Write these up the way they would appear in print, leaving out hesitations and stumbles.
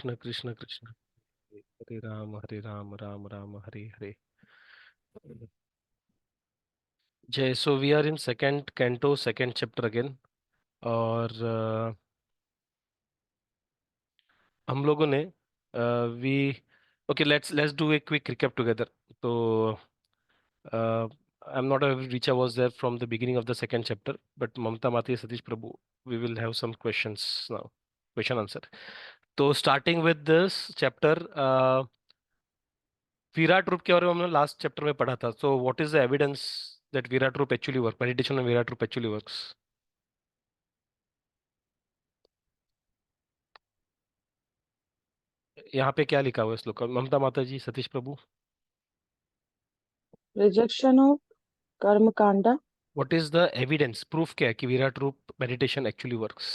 कृष्ण कृष्ण कृष्ण, हरे राम राम राम हरे हरे। जय, so we are in second canto second chapter again. और हम लोगों ने we okay, let's do a quick recap together. तो I am not reach, I was there from the beginning of the second chapter, but Mamta Mati, Satish Prabhu, we will have some questions now, question answer. तो starting with this chapter, विराट रूप के बारे में हमने last chapter में पढ़ा था। So what is the evidence that Virat रूप एक्चुअली वर्क, मेडिटेशन में विराट रूप एक्चुअली वर्क्स? यहाँ पे क्या लिखा हुआ है श्लोक में? ममता माता जी, सतीश प्रभु, Rejection of karma kanda. What is the evidence, proof क्या है कि विराट रूप मेडिटेशन एक्चुअली वर्क्स?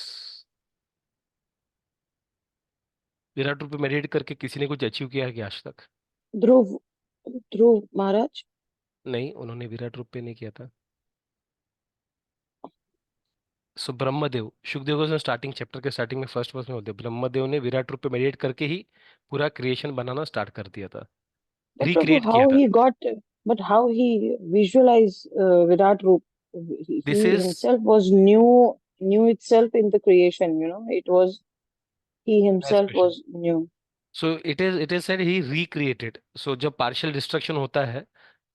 विराट रूप पे मेडिटेट करके किसी ने कुछ अचीव किया है क्या आज तक? Dhruv, Dhruv Maharaj. नहीं, उन्होंने विराट रूप पे नहीं किया था। सो ब्रह्मदेव, सुखदेव गोस्वामी स्टार्टिंग चैप्टर के स्टार्टिंग में फर्स्ट वर्स में होते हैं, ब्रह्मदेव ने विराट रूप पे मेडिटेट करके ही पूरा क्रिएशन बनाना स्टार्ट कर दिया था, But Prabhu, रिक्रिएट किया how था। he got, but how he visualized Virat Roop? This He is, himself was new itself in the creation. It was he nice himself question. was new. So it is said he recreated. So जब partial destruction होता है,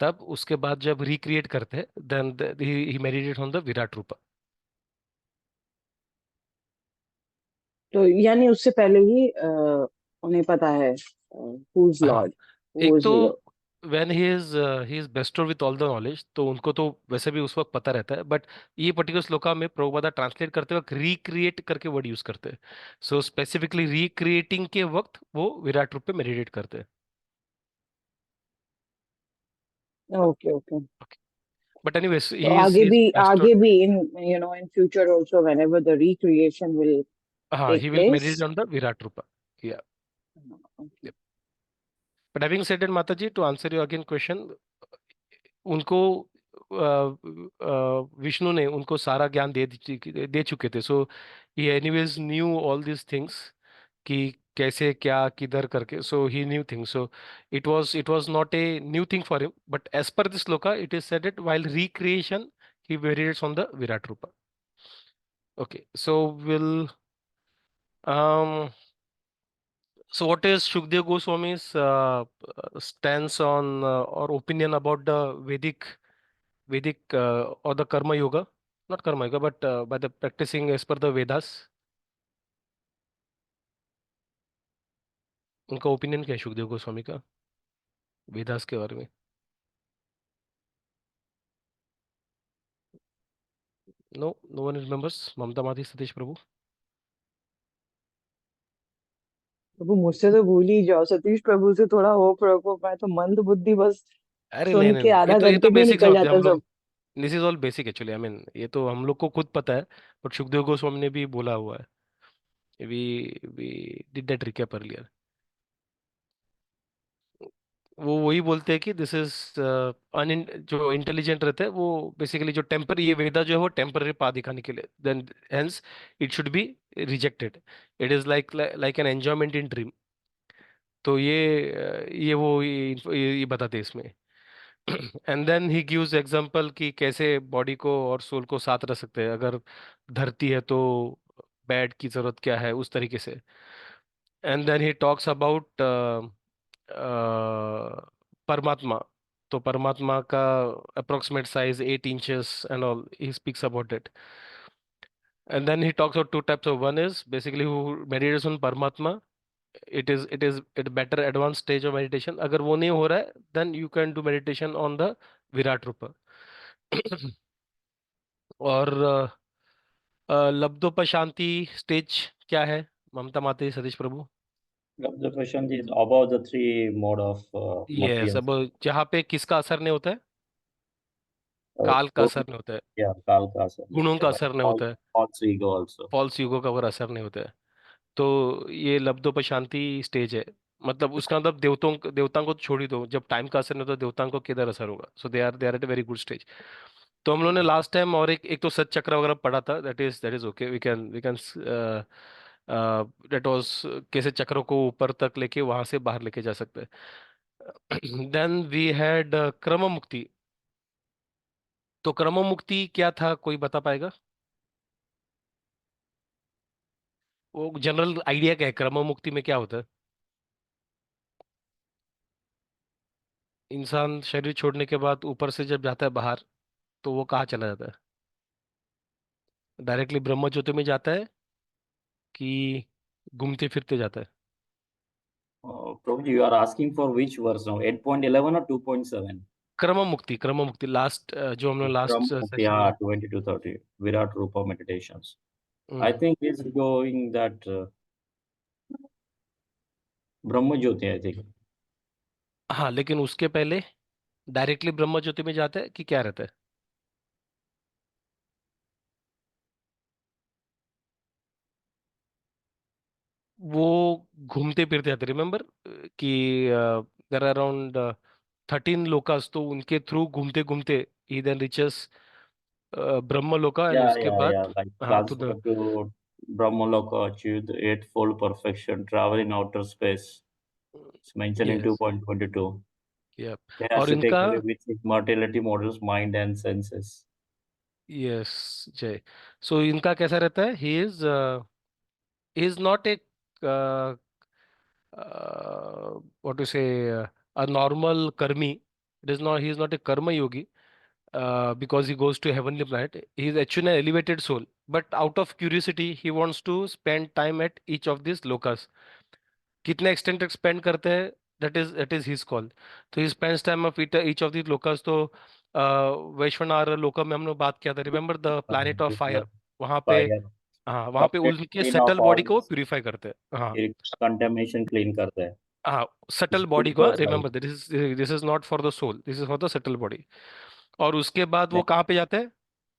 तब उसके बाद जब recreate करते हैं, then he meditate on the Virat रूप। तो यानी उससे पहले ही उन्हें पता है who is हाँ, Lord, who एक is तो Lord. When he is bestowed with all the knowledge, तो उनको तो वैसे भी उस वक्त पता रहता है, बट ये पर्टिकुलर श्लोका में प्रभुपादा ट्रांसलेट करते वक्त रिक्रिएट करके वर्ड यूज करते हैं। सो स्पेसिफिकली रिक्रिएटिंग के वक्त वो विराट रूप पे मेडिटेट करते हैं। Okay, okay. बट एनीवेज, तो ही इज बेस्टोर। आगे भी in future also whenever the recreation will हाँ, take he will meditate place. On the Virat roop. Yeah, Okay. But having said it, Mata ji, to answer your again question, उनको विष्णु ने उनको सारा ज्ञान दे चुके थे। So he anyways knew all this things, कि कैसे क्या किधर करके। So he knew things. So it was not a new thing for him, but as per this shloka it is said it while recreation he meditates on the virat rupa. Okay, so we'll um so what is Shukdev Goswami's stance on or opinion about the Vedic or the Karma Yoga? Not Karma Yoga, but by the practicing as per the Vedas. उनका opinion क्या है सुखदेव गोस्वामी का वेदास के बारे में? No, no one remembers. Mamta Mati, Satish प्रभु? प्रभु मुझसे तो भूल ही जाओ, सतीश प्रभु से थोड़ा होप रखो, मैं तो मंद बुद्धि बस अरे नहीं सुन नहीं के नहीं, आधा ये तो घंटे में बेसिक्स निकल होते हैं जाता हम सब। लोग। This is all basic actually, I mean ये तो हम लोग को खुद पता है, बट सुखदेव गोस्वामी ने भी बोला हुआ है। We did that recap earlier. वो वही बोलते हैं कि दिस इज जो इंटेलिजेंट रहते हैं वो बेसिकली जो टेम्पर, ये वेदा जो है वो टेम्पररी पा दिखाने के लिए, then hence it should be rejected. It is like like an enjoyment in dream. तो ये वो ये बताते हैं इसमें। And then he gives example कि कैसे बॉडी को और सोल को साथ रख सकते हैं, अगर धरती है तो बेड की जरूरत क्या है, उस तरीके से। And then he talks about Paramatma. तो परमात्मा का approximate size 8 inches and all, he speaks about it. And then he talks about two types of, one is basically who meditates on Paramatma. It better advance stage of meditation. अगर वो नहीं हो रहा है, then you can do meditation on the Virat roop. और लब्धोपशांति stage क्या है, ममता माते, सतीश प्रभु? The question is above the three mode of ये material. सब जहाँ पे किसका असर नहीं होता है, काल का So, असर नहीं होता है, yeah, Kalka also. गुणों का Like असर नहीं all, होता है, also ego also. फॉल्स युगों का अगर असर नहीं होता है, तो ये लब्धोपशांति स्टेज है। मतलब उसका मतलब देवताओं को तो छोड़ ही दो, जब टाइम का असर नहीं होता देवताओं को किधर असर होगा? So they are at a very good stage. तो हम लोगों ने लास्ट टाइम और एक एक तो सत चक्र वगैरह पढ़ा था, that is okay, we can date was कैसे चक्रों को ऊपर तक लेके वहां से बाहर लेके जा सकते हैं। देन वी हैड क्रम मुक्ति। तो क्रम मुक्ति क्या था, कोई बता पाएगा? वो जनरल आइडिया क्या है, क्रम मुक्ति में क्या होता है? इंसान शरीर छोड़ने के बाद ऊपर से जब जाता है बाहर, तो वो कहाँ चला जाता है? डायरेक्टली ब्रह्म ज्योति में जाता है कि घूमते फिरते जाता है? Probably you are asking for which verse now, 8.11 or 2.7? क्रम मुक्ति लास्ट जो हमने लास्ट From सेशन में। yeah, 20 to 30, Virat Rupa meditations. I hmm, think it's going that Brahma Jyoti, I think. हाँ, लेकिन उसके पहले डायरेक्टली ब्रह्म ज्योति में जाता है कि क्या रहता है? वो घूमते फिरते जाते, रिमेम्बर कि देर अराउंड 13 लोकास, तो उनके थ्रू घूमते घूमते ही देन रिचेस ब्रह्म लोका, एंड उसके Yeah. बाद Like हाँ तो transfer to Brahmaloka, achieve the eightfold perfection, travel in outer space. It's mentioned in yes, 2.22. Yup. There has और to take इनका, away with immortality models, mind and senses. Yes Jay, so इनका कैसा रहता है? He is not a what to say a normal कर्मी, it is not, he is not a karma yogi because he goes to heavenly planet. He is actually an elevated soul, but out of curiosity he wants to spend time at each of these lokas. कितने extend तक spend करते हैं, that is his call. तो he spends time of each of these locus. तो वैश्वनार लोका में हमने बात किया था, remember the planet of With fire, the वहां पे। fire, हाँ, वहां पे complete उनके clean subtle of body all को प्यूरिफाई करते हैं। हाँ, contamination clean करते हैं. हाँ, It's सटल good बॉडी को, verse, I remember this is not for the soul, this is for the subtle body. और उसके बाद वो think. कहाँ पे जाते हैं?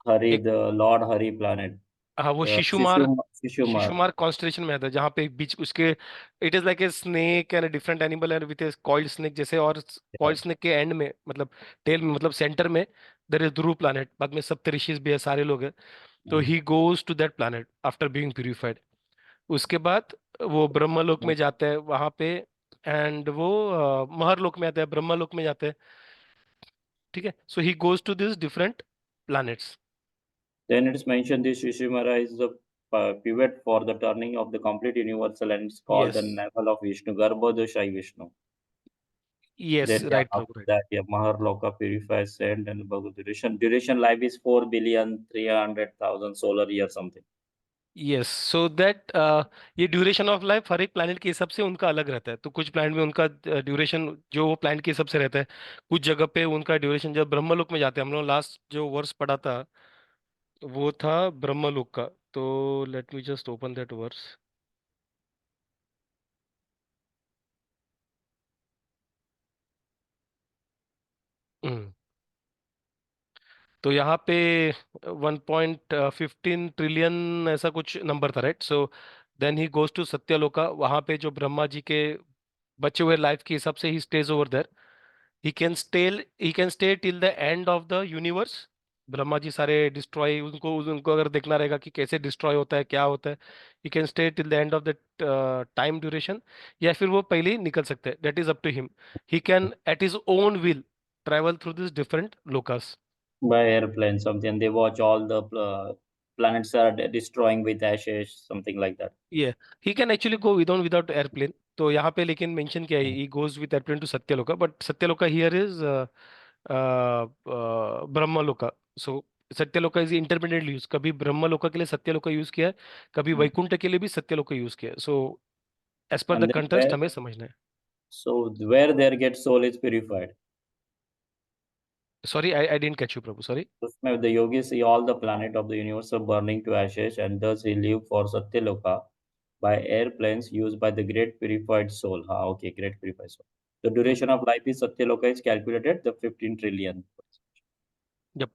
Hari, एक, the Lord Hari planet. हाँ, वो शिशुमार, Shishumar. शिशुमार कॉन्स्टलेशन में आता है, जहाँ पे एक बीच उसके, it is like a snake and different animal and with A coiled snake जैसे, और Yeah. कॉइल्ड स्नेक के एंड में, मतलब टेल में, मतलब सेंटर में देयर इज ध्रुव प्लैनेट। बाद में सप्तऋषि भी है, सारे लोग हैं। तो he goes to that planet after being purified. उसके बाद वो ब्रह्मलोक में जाते हैं वहां पे, एंड वो महरलोक में आता है, ब्रह्मलोक में जाते हैं। ठीक है, so he goes to this different planets. Then it's mentioned this Shishimara is the pivot for the turning of the complete universal and it's called the yes, navel of Vishnu, Garbhodeshai Vishnu. Yes, Then yeah, right after Prabhu, right. that, yeah, Maharloka purifies sand and Bhagavad duration life is 4,300,000 solar year something. Yes, so that ये duration of life हर एक planet के हिसाब से उनका अलग रहता है। तो कुछ प्लैनेट में उनका ड्यूरेशन जो वो प्लैनेट के हिसाब से रहता है, कुछ जगह पे उनका ड्यूरेशन, जब ब्रह्मलोक में जाते हैं, हम लोग लास्ट जो वर्स पढ़ा था वो था ब्रह्मलोक का। तो let me just open that verse. तो यहाँ पे 1.15 ट्रिलियन ऐसा कुछ नंबर था, right? So then he goes to Satyaloka, वहाँ पे जो ब्रह्मा जी के बचे हुए लाइफ के हिसाब से he stays over there. He can stay till the end of the universe. Brahma ji सारे डिस्ट्रॉय, उनको उनको अगर देखना रहेगा कि कैसे डिस्ट्रॉय होता है, क्या होता है, he can stay till the end of the time duration, या फिर वो पहले ही निकल सकते हैं, that is up to him. He can at his own will travel through this different लोकास। By airplane something. And they watch all the planets are destroying with ashes, something like that. Yeah he can actually go without airplane. तो यहाँ पे लेकिन mention किया है, he goes with airplane to Satyaloka, but Satyaloka here is Brahmaloka. So Satyaloka is intermediate use, कभी ब्रह्मलोका के लिए सत्यलोका use किया है, कभी Mm. वैकुंठ के लिए भी सत्यलोका यूज किया है। सो एज पर And द then कंटेक्स्ट हमें समझना है। where their get soul is purified. Sorry, I didn't catch you Prabhu, sorry. उसमें the yogis see all the planet of the universe are burning to ashes, and thus he live for Satyaloka by airplanes used by the great purified soul. हाँ, okay, great purified soul. The duration of life is Satyaloka is calculated the 15 trillion. जब,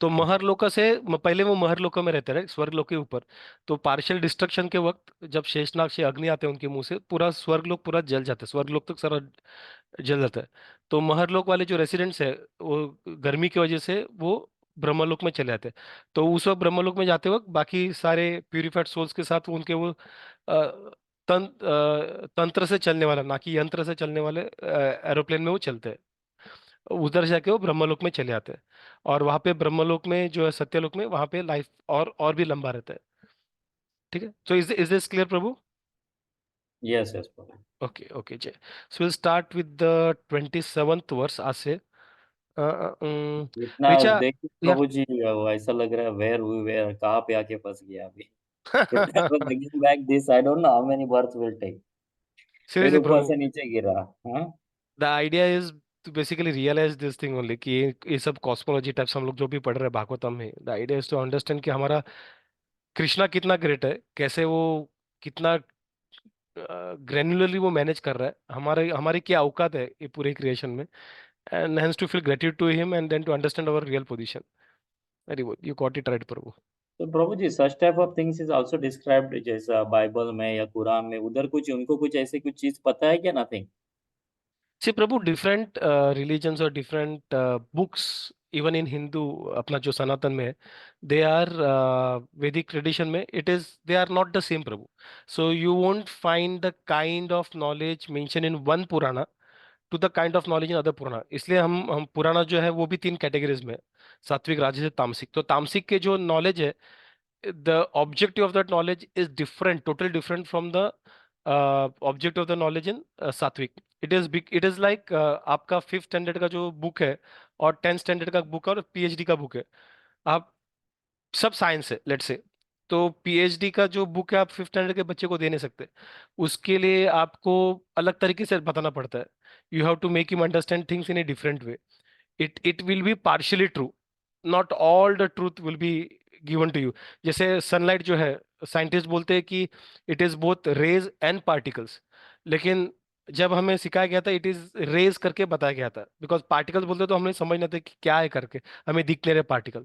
तो महरलोका से पहले वो महरलोका में रहते रहे, स्वर्गलोक के ऊपर। तो पार्शियल डिस्ट्रक्शन के वक्त जब शेषनाग से अग्नि आते हैं उनके मुंह से, पूरा स्वर्गलोक पूरा जल जाता है, स्वर्गलोक तक सारा जल जाता है। तो महरलोक वाले जो रेसिडेंट्स है, वो गर्मी की वजह से वो ब्रह्मलोक में चले जाते हैं। तो उस वक्त ब्रह्मलोक में जाते वक्त बाकी सारे प्यूरिफाइड सोल्स के साथ उनके वो तंत्र से चलने वाला, ना कि यंत्र से चलने वाले एरोप्लेन में वो चलते हैं। उधर जाके वो ब्रह्मलोक में चले आते हैं, और वहां पे ब्रह्मलोक में जो है सत्यलोक में, वहां पे लाइफ और भी लंबा रहता है। ठीक है, तो is this clear Prabhu? Yes, yes, Prabhu. Okay okay जय। So will start with the 27th verse आज से। इतना ऋचा, देख के या प्रभु जी ऐसा लग रहा है वेयर वी वेयर कहाँ पे आके फंस गया अभी। If that was again back this, I don't know how many births will take. फिर सीरियसली ऊपर प्रभु, से नीचे गिरा। हाँ। The idea is to basically realise this thing only, कि ये सब कॉस्मोलॉजी टाइप्स हम लोग जो भी पढ़ रहे हैं भागवतम में, the idea is to understand कि हमारा कृष्णा कितना ग्रेट है, कैसे वो कितना ग्रेन्युलरली वो मैनेज कर रहा है, हमारे हमारी क्या औकात है ये पूरे क्रिएशन में, and hence to feel gratitude to him and then to understand our real position. Very good, you got it right Prabhu. तो Prabhu ji such type of things is also described जैसा बाइबल में या कुरान में, उधर कुछ उनको कुछ ऐसे कुछ चीज पता है क्या? Nothing. See Prabhu, different religions और different books, even in Hindu, अपना जो सनातन में है, दे आर वैदिक ट्रेडिशन में, it is they are not the same Prabhu. So you won't find the kind of knowledge mention in one Purana to the kind of knowledge in other Purana. इसलिए हम पुराना जो है वो भी तीन कैटेगरीज में है, सात्विक, राजसिक, तामसिक। तो तामसिक के जो नॉलेज है, the objective of that knowledge is different, totally different from the object of the knowledge in सात्विक। इट इज लाइक आपका 5th स्टैंडर्ड का जो बुक है और 10th स्टैंडर्ड का बुक है और पीएचडी का बुक है, आप सब साइंस है लेट्स से। तो पीएचडी का जो बुक है आप 5th स्टैंडर्ड के बच्चे को दे नहीं सकते, उसके लिए आपको अलग तरीके से बताना पड़ता है। You have to make him understand things in a different way. It will be partially true, not all the truth will be given to you. जैसे सनलाइट जो है, साइंटिस्ट बोलते हैं कि it is both rays and particles, लेकिन जब हमें सिखाया गया था इट इज रेज करके बताया गया था, बिकॉज पार्टिकल्स बोलते तो हमें समझ नहीं थे कि क्या है करके, हमें दिख नहीं रहे पार्टिकल।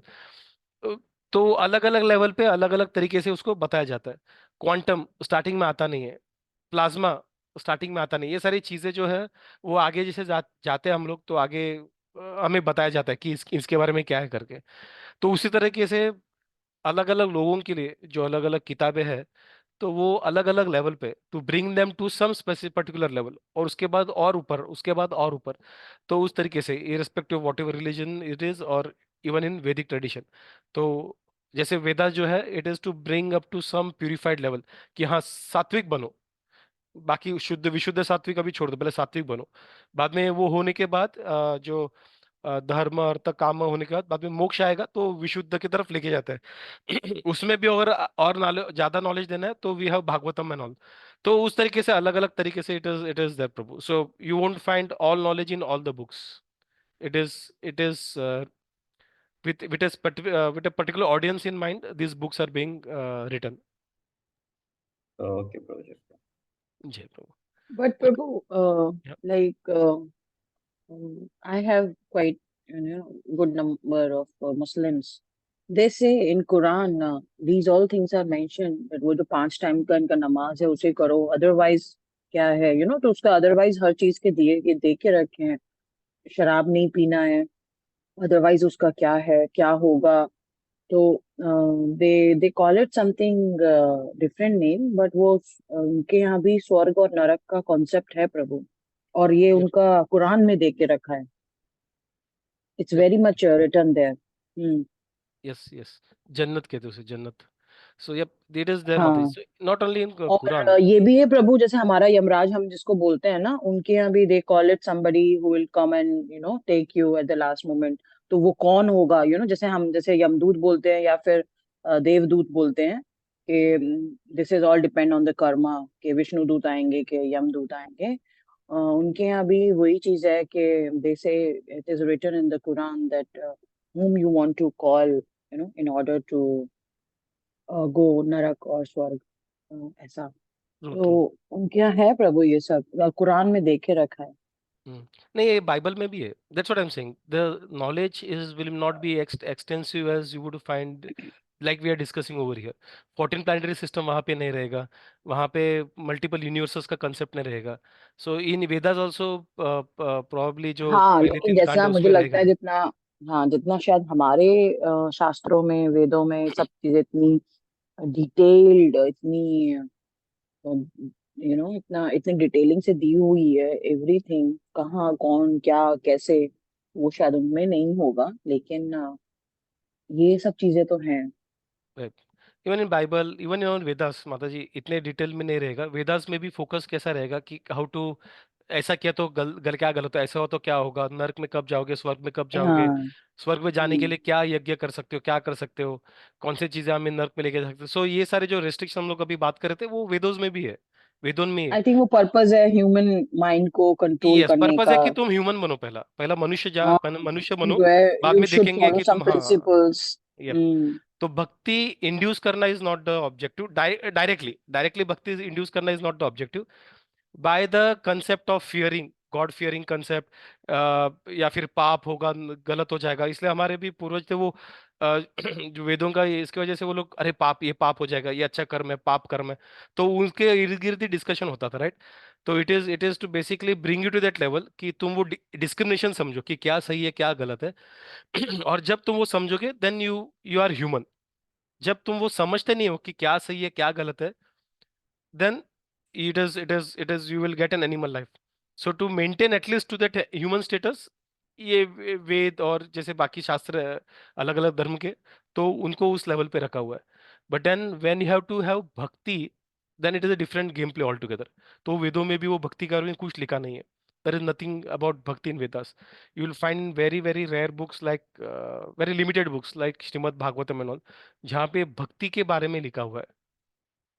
तो अलग अलग लेवल पे अलग अलग तरीके से उसको बताया जाता है। क्वांटम स्टार्टिंग में आता नहीं है, प्लाज्मा स्टार्टिंग में आता नहीं, ये सारी चीजें जो है वो आगे जैसे जाते हैं हम लोग, तो आगे हमें बताया जाता है कि इसके बारे में क्या है करके। तो उसी तरीके से अलग अलग लोगों के लिए जो अलग अलग किताबें हैं, तो वो अलग अलग लेवल पे to bring them to some specific particular level, और उसके बाद और ऊपर, उसके बाद और ऊपर। तो उस तरीके से irrespective whatever religion it is, और इवन इन वैदिक ट्रेडिशन, तो जैसे वेदा जो है it is to bring up to some purified level, कि हाँ सात्विक बनो, बाकी शुद्ध विशुद्ध सात्विक अभी छोड़ दो, पहले सात्विक बनो। बाद में वो होने के बाद जो धर्म अर्थ काम होने के बाद में मोक्ष आएगा, तो विशुद्ध की तरफ लेके जाता है। उसमें भी अगर और नॉलेज, ज्यादा नॉलेज देना है, तो we have Bhagavatam and all. तो उस तरीके से अलग अलग तरीके से it is that Prabhu. So you won't find all knowledge in all the books. It is with a particular audience in mind, these books are being written. Okay Prabhu ji. जय Prabhu. But Okay. Prabhu, Yeah. like I have quite good number of Muslims. They say in Quran these all things are mentioned that वो जो 5 time का इनका नमाज है उसे करो, otherwise क्या है तो उसका otherwise हर चीज के दिए के दे के रखे हैं, शराब नहीं पीना है, otherwise उसका क्या है, क्या होगा। तो दे call it something different name, but वो उनके यहाँ भी स्वर्ग और नरक का कॉन्सेप्ट है प्रभु, और ये Yep. उनका कुरान में दे के रखा है। It's Yep. Very much written there. Hmm. Yes, yes. जन्नत कहते हैं उसे, जन्नत। So yep, it is there Mataji. हाँ, So not only in और Quran. ये भी है प्रभु, जैसे हमारा यमराज हम जिसको बोलते हैं ना, उनके यहाँ भी they call it somebody who will come and take you at the last moment. तो वो कौन होगा, जैसे हम जैसे यमदूत बोलते हैं या फिर देवदूत बोलते हैं कि this is all depend on the Karma, कि विष्णु दूत आएंगे कि यमदूत आएंगे। उनके यहाँ भी वही चीज है कि they say it is written in the Quran that whom you want to call in order to go नरक और स्वर्ग, ऐसा। True, तो true. उनके यहाँ है प्रभु ये सब, कुरान में देखे रखा है। Hmm. नहीं, ये बाइबल में भी है। That's what I'm saying. The knowledge is will not be extensive as you would find like we are discussing over here. 14 planetary system वहाँ पे नहीं रहेगा, वहाँ पे multiple universes का concept नहीं रहेगा। So in Vedas also probably जो हाँ, पहले लेकिन 3 कांड जैसा है मुझे उसमें लगता रहेगा है नहीं। जितना हाँ, जितना शायद हमारे शास्त्रों में, वेदों में सब चीजें इतनी डिटेल्ड, इतनी इतना इतनी डिटेलिंग से दी हुई है, एवरीथिंग, कहाँ कौन क्या कैसे, वो शायद उनमें नहीं होगा, लेकिन ये सब चीजें तो हैं। Even in Bible, even in Vedas माता जी, इतने डिटेल में नहीं रहेगा। वेदास में भी फोकस कैसा रहेगा कि हाउ टू, ऐसा किया तो क्या गलत है, ऐसा हो तो क्या होगा, नर्क में कब जाओगे, स्वर्ग में कब जाओगे, हाँ। स्वर्ग में जाने के हम्म। लिए क्या यज्ञ कर सकते हो, क्या कर सकते हो, कौन सी चीजें हमें नर्क में लेके जा सकते हो। सो ये सारे जो रेस्ट्रिक्शन हम लोग अभी बात कर रहे थे वो वेदोस में भी है, वेदों में ही है। आई थिंक वो पर्पस है ह्यूमन माइंड को कंट्रोल यस, करने पर्पस है का। कि तुम ह्यूमन बनो, पहला पहला मनुष्य हाँ, मनुष्य बनो, वेयर बाद यू में शुड देखेंगे फॉलो कि सम तुम, हाँ। प्रिंसिपल्स। Yep. हम्म। तो भक्ति इंड्यूस करना is not the objective, directly directly भक्ति इंड्यूस करना is not the objective. By the concept of fearing, God fearing concept, या फिर पाप होगा, गलत हो जाएगा, इसलिए हमारे भी पूर्वज थे वो, जो वेदों का इसकी वजह से वो लोग, अरे पाप, ये पाप हो जाएगा, ये अच्छा कर्म है, पाप कर्म है, तो उनके इर्द गिर्द ही डिस्कशन होता था, राइट। तो it is to basically bring you to that level कि तुम वो डिस्क्रिमिनेशन समझो कि क्या सही है क्या गलत है। और जब तुम वो समझोगे then you you are human. जब तुम वो समझते नहीं हो कि क्या सही है क्या गलत है, then it is you will get an animal life. So to maintain at least to that human status, ये वेद और जैसे बाकी शास्त्र अलग अलग धर्म के, तो उनको उस लेवल पे रखा हुआ है। But then when you have to have bhakti, then it is a different game play altogether. तो वेदों में भी वो भक्ति के बारे में कुछ लिखा नहीं है। there is nothing about bhakti in Vedas. You will find very very rare books like very limited books like Srimad Bhagavatam and all, जहाँ पे भक्ति के बारे में लिखा हुआ है।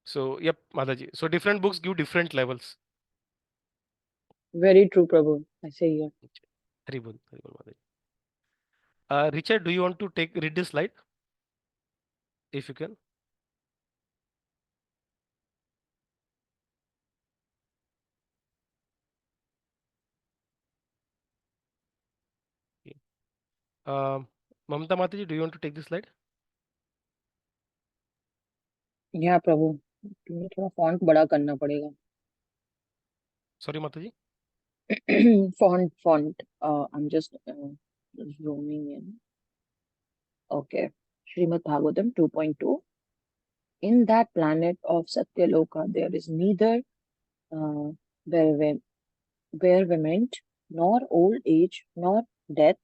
So, yep, Mataji. So different books give different levels. Very true Prabhu, ऐसे ही है। Very good, Mataji. Richard, do you want to read this slide, if you can? Okay. Mamta Mataji, do you want to take this slide? यहाँ प्रभु, तुम्हें थोड़ा font बड़ा करना पड़ेगा। Sorry, Mataji. Font. I'm just zooming in. Okay. Srimad Bhagavatam 2.2. In that planet of Satyaloka, there is neither uh, bereave- bereavement, nor old age, nor death.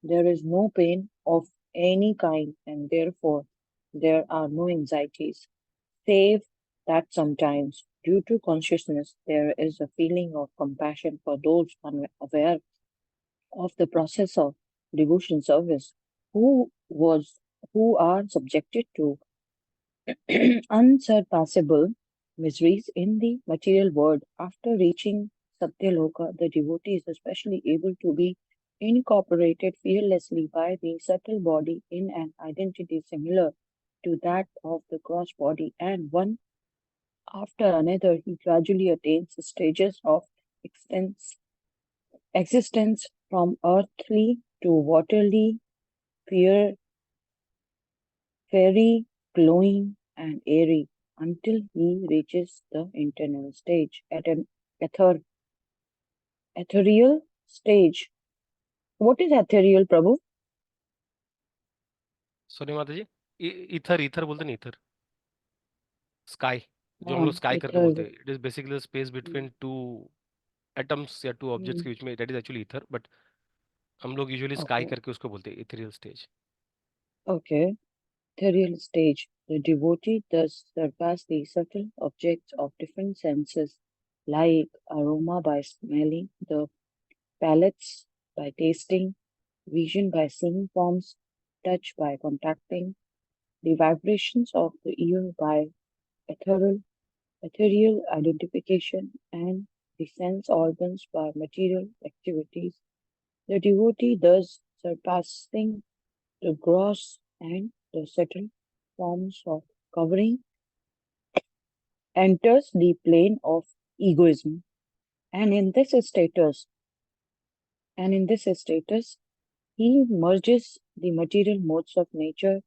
There is no pain of any kind, and therefore there are no anxieties, save that sometimes, due to consciousness, there is a feeling of compassion for those unaware of the process of devotion service, who was who are subjected to unsurpassable miseries in the material world. After reaching Satyaloka, the devotee is especially able to be incorporated fearlessly by the subtle body in an identity similar to that of the gross body, and one after another he gradually attains stages of existence from earthly to watery, fair, fairy, glowing, and airy, until he reaches the internal stage. At an ether- ethereal stage. What is ethereal, Prabhu? Sorry, Mataji. Ether, ether बोलते नहीं, ether. Sky. जो हम हाँ, लोग sky करके ether. बोलते हैं. It is basically the space between two atoms या two objects के बीच में. That is actually ether. But हम लोग usually sky Okay, करके उसको बोलते हैं, ethereal stage. okay. Ethereal stage. The devotee thus surpass the subtle objects of different senses, like aroma by smelling, the palates by tasting, vision by seeing forms, touch by contacting, the vibrations of the ear by ethereal identification, and the sense organs by material activities. The devotee thus surpassing the gross and the subtle forms of covering enters the plane of egoism, and in this status he merges the material modes of nature,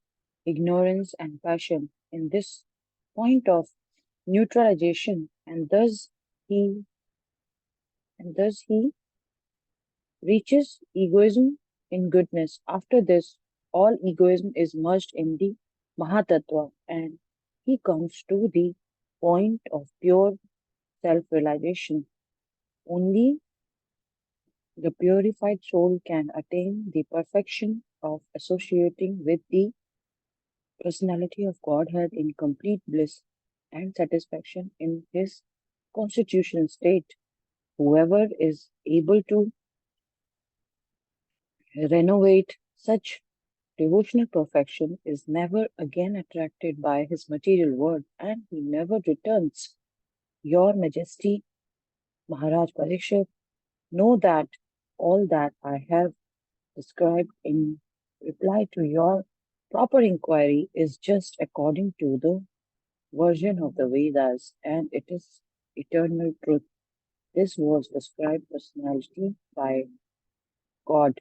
ignorance and passion in this point of neutralization, he and thus he reaches egoism in goodness. After this, all egoism is merged in the Mahatattva, and he comes to the point of pure self-realization. Only the purified soul can attain the perfection of associating with the personality of Godhead in complete bliss and satisfaction in his constitutional state. Whoever is able to renovate such devotional perfection is never again attracted by his material world, and he never returns. Your Majesty, Maharaj Parikshit, know that all that I have described in reply to your proper inquiry is just according to the version of the Vedas, and it is eternal truth. This was described personality by God.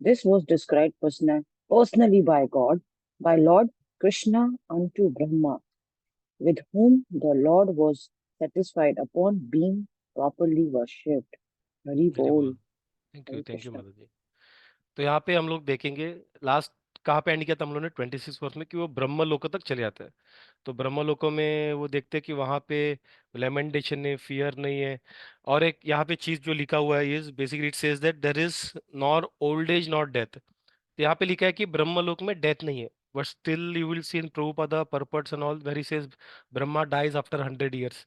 This was described personally by God, by Lord Krishna unto Brahma, with whom the Lord was satisfied upon being properly worshipped. Hari very Bol, good, Hari thank you Krishna. Madan ji. तो यहाँ पे हम लोग देखेंगे last कहाँ पे and किया था हम लोगों ने 26 वर्ष में, कि वो ब्रह्म लोक तक चले जाते हैं। तो ब्रह्म लोकों में वो देखते हैं कि वहाँ पे लेमेंटेशन है, फियर नहीं है। और एक यहाँ पे चीज जो लिखा हुआ है is basically it says that there is nor old age not death. तो यहाँ पे लिखा है कि ब्रह्म लोक में डेथ नहीं है, but still you will see in Prabhupada purports and all where he says Brahma dies after 100 years।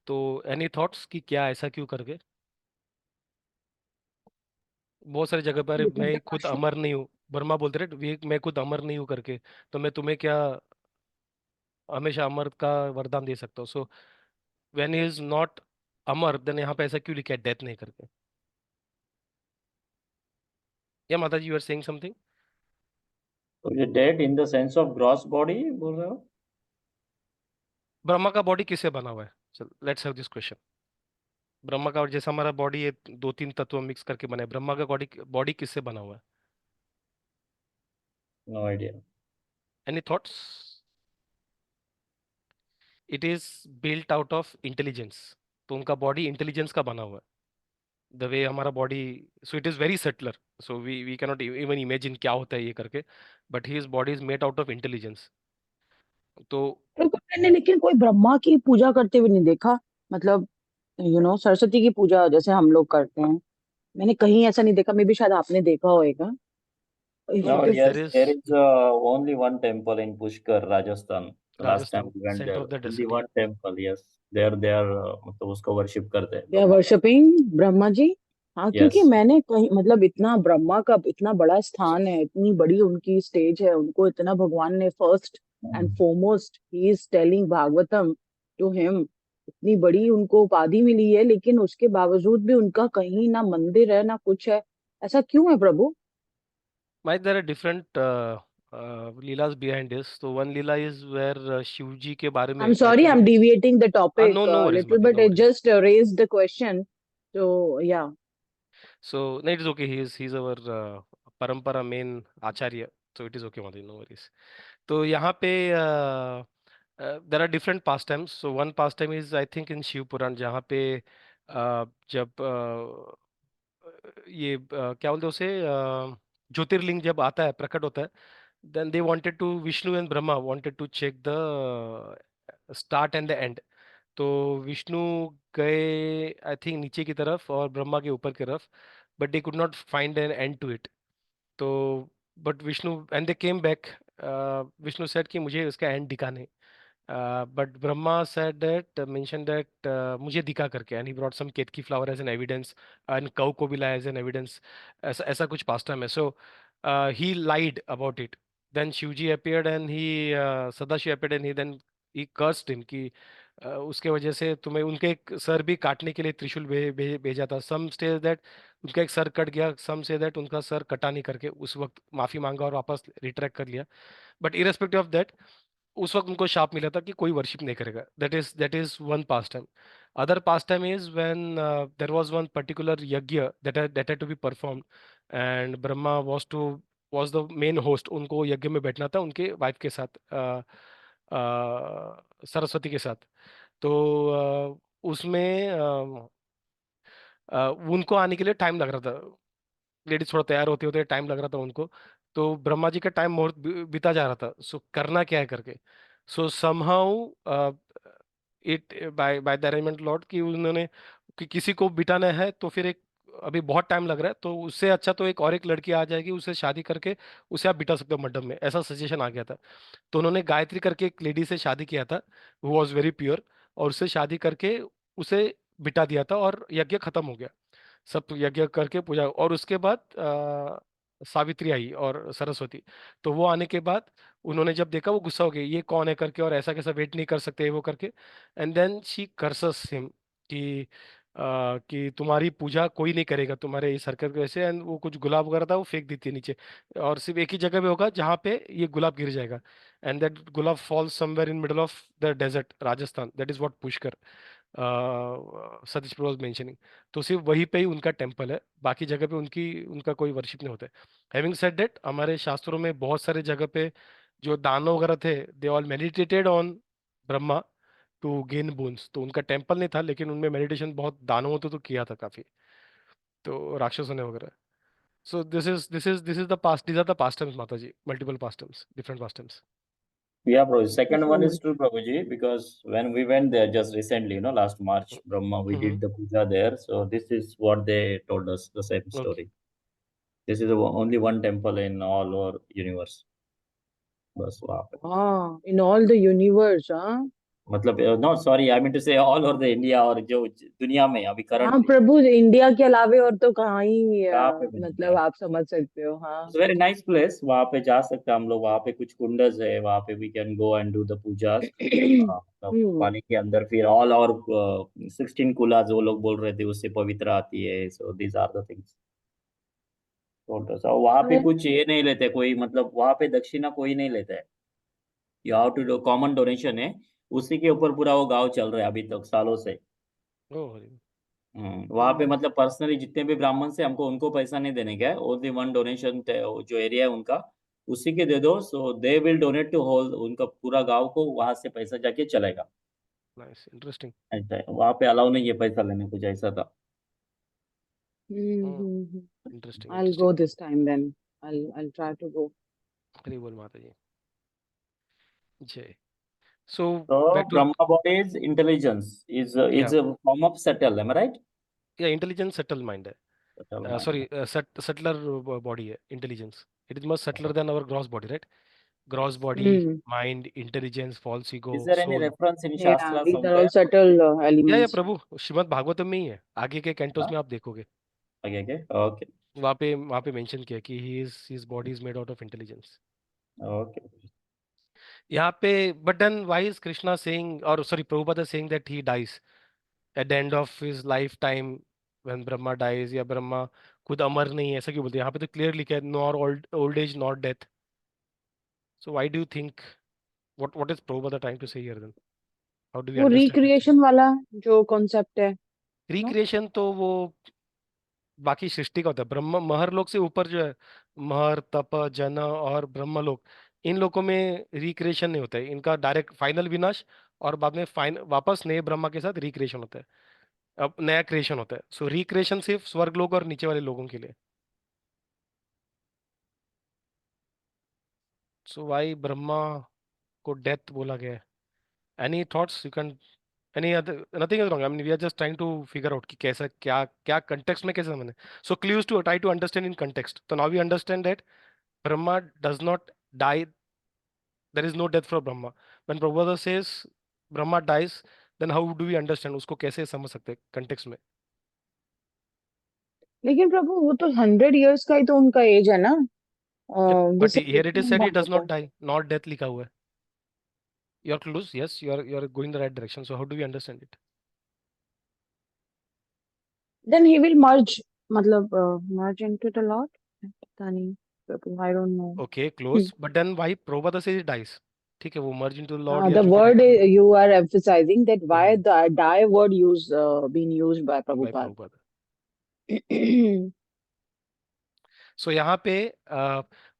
तो एनी थॉट्स कि क्या ऐसा क्यों करके? बहुत सारी जगह पर Because मैं the खुद question, अमर नहीं हूँ, ब्रह्मा बोलते रहे मैं खुद अमर नहीं हूँ करके, तो मैं तुम्हें क्या हमेशा अमर का वरदान दे सकता हूँ? So when he is not अमर, देन यहाँ पे ऐसा क्यों लिखा है डेथ नहीं करके? या माता जी, यू आर सेइंग समथिंग? तो ये dead in the sense of gross body बोल रहे हो? ब्रह्मा का बॉडी किससे बना हुआ है? चल let's have this question. Brahma का, जैसा हमारा बॉडी है दो तीन तत्व मिक्स करके बना है, ब्रह्मा का बॉडी बॉडी किससे बना हुआ है? No idea. Any thoughts? It is built out of intelligence. तो उनका बॉडी इंटेलिजेंस का बना हुआ है, द वे हमारा body. So it is very subtler, so we cannot even imagine क्या होता है ये करके, but his body is made out of intelligence. तो बिल्कुल मैंने लेकिन कोई ब्रह्मा की पूजा करते हुए नहीं देखा। मतलब सरस्वती की पूजा जैसे हम लोग करते हैं, मैंने कहीं ऐसा नहीं देखा। मे भी शायद आपने देखा होगा। No if No, no, if there yes, is there is only one temple in Pushkar, Rajasthan. The last time Rajasthan we went centre there, of the only city. one temple. Yes, there मतलब उसको worship करते हैं they are Brahma. Worshipping Brahma ji. हाँ, क्योंकि Yes. मैंने कहीं मतलब इतना ब्रह्मा का इतना बड़ा स्थान है, इतनी बड़ी उनकी स्टेज है, उनको इतना भगवान ने first and foremost he is telling Bhagavatam to him, इतनी बड़ी उनको उपाधि मिली है, लेकिन उसके बावजूद भी उनका कहीं ना मंदिर है ना कुछ है। ऐसा क्यों है Prabhu? Mike there are different leelas behind this. तो one leela is where Shiv ji के बारे आई में am I sorry, I think am it's deviating the topic no no worries little मत, but, no it worries. Just raise the question. तो yeah So no, it is okay. He is our परंपरा main Acharya, so it is okay, मत, no worries। तो यहाँ पे there are different pastimes। So one pastime is I think in Shiv पुराण, जहाँ पे जब ये क्या बोलते हैं उसे, ज्योतिर्लिंग जब आता है, प्रकट होता है, then they wanted to, Vishnu and Brahma wanted to check the start and the end। तो विष्णु गए आई थिंक नीचे की तरफ और ब्रह्मा के ऊपर की तरफ, but they could not find an end to it. तो but Vishnu and they came back, Vishnu said कि मुझे इसका एंड दिखा नहीं, but Brahma said that mentioned that मुझे दिखा करके, and he brought some ketaki flower as an evidence, and cow को भी लाया एज एन एविडेंस। ऐसा ऐसा कुछ पास्टा में, so he lied about it. Then Shivji appeared and he Sadashiv appeared and he then he cursed him कि उसके वजह से तुम्हें उनके एक सर भी काटने के लिए त्रिशूल भेजा था। सम से दैट उनका एक सर कट गया, सम से दैट उनका सर कटा नहीं करके उस वक्त माफी मांगा और वापस रिट्रैक्ट कर लिया। बट इरेस्पेक्टिव ऑफ दैट, उस वक्त उनको शाप मिला था कि कोई वर्शिप नहीं करेगा। That is one pastime. Other pastime is when there was one particular yajna that had to be performed, and Brahma was the main host. उनको यज्ञ में बैठना था उनके वाइफ के साथ, सरस्वती के साथ। तो उसमें उनको आने के लिए टाइम लग रहा था। लेडीज थोड़ा तैयार होते होते टाइम लग रहा था उनको, तो ब्रह्मा जी का टाइम मुहूर्त बीता जा रहा था, सो करना क्या है करके। सो somehow it by by the arrangement Lord कि उन्होंने कि किसी को बिठाना है तो फिर एक, अभी बहुत टाइम लग रहा है तो उससे अच्छा तो एक और एक लड़की आ जाएगी, उससे शादी करके उसे आप बिठा सकते हो मंडप में, ऐसा सजेशन आ गया था। तो उन्होंने गायत्री करके एक लेडी से शादी किया था, वो वॉज वेरी प्योर, और उससे शादी करके उसे बिठा दिया था और यज्ञ खत्म हो गया। सब यज्ञ करके पूजा, और उसके बाद सावित्री आई और सरस्वती। तो वो आने के बाद उन्होंने जब देखा वो गुस्सा हो गई, ये कौन है करके, और ऐसा कैसा वेट नहीं कर सकते वो करके। एंड देन शी कर्सस हिम कि कि तुम्हारी पूजा कोई नहीं करेगा तुम्हारे इस हरकत की वजह से। एंड वो कुछ गुलाब वगैरह था वो फेंक देती है नीचे, और सिर्फ एक ही जगह पे होगा जहाँ पे ये गुलाब गिर जाएगा। And that gulab falls somewhere in middle of the desert Rajasthan, that is what Pushkar Satish Prabhu mentioning. तो सिर्फ वहीं पे ही उनका टेम्पल है, बाकी जगह पे उनकी उनका कोई वर्शिप नहीं होता है। हैविंग सेड दैट, हमारे शास्त्रों में बहुत सारे जगह पे जो दानव वगैरह थे, they all meditated on Brahma to gain boons. तो उनका टेम्पल नहीं था लेकिन उनमें मेडिटेशन बहुत दानवों तो किया था काफी, तो राक्षसों ने वगैरह। So this is the past, these are the pastimes Mata ji, multiple pastimes, different pastimes. Yeah, bro. Thank you Second so one is much. true, Prabhuji, because when we went there just recently, last March, Brahma, we hmm. did the puja there. So this is what they told us, the same okay. story. This is the only one temple in all our universe. बस वहाँ पे हाँ, इन all the universe, हाँ। मतलब no sorry I mean to say all over the India और जो दुनिया में अभी हाँ करंटली प्रभु, इंडिया के अलावे और तो कहाँ ही कहाँ पे भी नहीं मतलब है। आप समझ सकते हो, इट्स हाँ। वेरी नाइस प्लेस, वहाँ पे जा सकते हैं हम लोग, वहाँ पे कुछ कुंडस है, वहाँ पे we can go and do the pujas. मतलब हम्म। पानी के अंदर फिर ऑल और 16 कुलाज वो लोग बोल रहे थे उससे पवित्र आती है, so these are the things. छोटा सा वहाँ पे अरे, कुछ ये नहीं लेते कोई, मतलब वहाँ पे दक्षिणा कोई नहीं लेता है, you have to do common donation है, उसी के ऊपर पूरा वो गांव चल रहा है अभी तक सालों से। ओह। वहाँ पे मतलब पर्सनली जितने भी ब्राह्मण से हमको उनको पैसा नहीं देने का है, ओनली वन डोनेशन जो एरिया है उनका उसी के दे दो, so they will donate to whole उनका पूरा गांव को, वहां से पैसा जाके चलेगा। Nice, interesting. ऐसा है वहाँ पे, अलाउ नहीं है पैसा लेने, कुछ ऐसा था। Interesting I'll go interesting. this time then. I'll try to go. Hari बोल माता जी, जय। सो तो back to, Brahma body is intelligence, या is form of subtle, am right? या इंटेलिजेंस सटल माइंड सेटल है, माइंड। सॉरी सटलर बॉडी है intelligence. It is much subtler than our gross body, right? Gross body, Hmm. Mind, intelligence, false ego, is there any soul. Reference in Yeah, शास्त्रा these are all somewhere? subtle या elements. प्रभु श्रीमद् भागवतम में ही है, आगे के Cantos में आप देखोगे, okay okay okay वहाँ पे मेंशन किया कि he is his body is made out of intelligence. Okay. यहाँ पे but then why is Krishna saying, और sorry Prabhupada saying that he dies at the end of his lifetime when Brahma dies, या ब्रह्मा खुद अमर नहीं है, ऐसा क्यों बोलते हैं? यहाँ पे तो क्लियर लिखा है nor old old age not death. So why do you think, what is Prabhupada trying to say here then? How do we वो अंडरस्टैंड दिस रिक्रिएशन थिंग्स? वाला जो कॉन्सेप्ट है, नो? रिक्रिएशन तो वो बाकी सृष्टि का होता है, ब्रह्म महरलोक से ऊपर जो है, महर, तप, जन और ब्रह्मलोक, इन लोगों में रिक्रिएशन नहीं होता है, इनका डायरेक्ट फाइनल विनाश, और बाद में फाइन वापस नए ब्रह्मा के साथ रिक्रिएशन होता है, अब नया क्रिएशन होता है। सो रिक्रिएशन सिर्फ स्वर्ग लोग और नीचे वाले लोगों के लिए। सो वाई ब्रह्मा को डेथ बोला गया है? Any thoughts you can, any other, nothing is wrong, I mean we are just trying to figure out कि कैसा क्या क्या कंटेक्स्ट में कैसे समझने। So clues to try to understand in context, तो now we understand that Brahma does not die. There is no death for Brahma. When Prabhupada says Brahma dies, then how do we understand? उसको कैसे समझ सकते हैं context में? लेकिन प्रभु वो तो 100 years का ही तो उनका एज है ना। जब but this is here it is different said he does not Bhagavatam. die, not death लिखा हुआ है। You are close, yes, you are going the right direction. So how do we understand it? Then he will merge, मतलब merge into the lord. पता नहीं प्रभु, I don't know. Okay, close. But then why Prabhupada says he dies? ठीक है, वो merge into the Lord या The जो भी word title में you are emphasizing, that why hmm, the die word use being used by by Prabhupada. Prabhupada. So यहाँ पे